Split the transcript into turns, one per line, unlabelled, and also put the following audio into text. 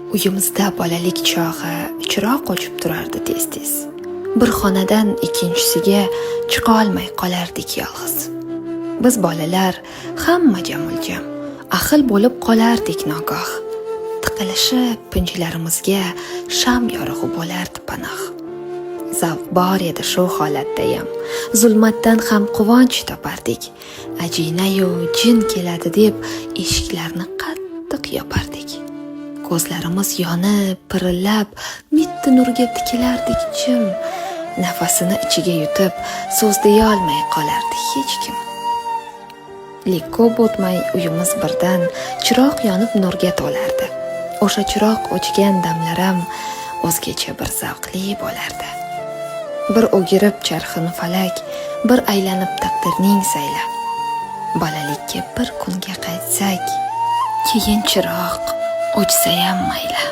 Uyimizda bolalik chog'i chiroq o'chib turardi tez-tez. Bir xonadan ikkinchisiga chiqa olmay qolardik yolg'iz. Biz bolalar hamma jam-jam, ahil bo'lib qolardik nogoh. Tiqilishib pinjilarimizga sham yorug'i bo'lardi panoh. Zavq bor edi shu holatdayam. Zulmatdan ham quvonch topardik. Ajina-yu jin keladi deb eshiklarni qattiq yopardik. Ko'zlarimiz yonib, pirillab, mitti nurga tikilardik jim. Nafasini ichiga yutib, so'z deya olmay qolardi hech kim. Ko'p o'tmay uyimiz birdan chiroq yonib nurga to'lardi. O'sha chiroq o'chgan damlarim o'zgacha bir zavqli bo'lardi. Bir o'girib charxini falak, bir aylanib taqdirning sayla. Bolalikka bir kunga qaytsak, keyin chiroq o'chsayam mayli.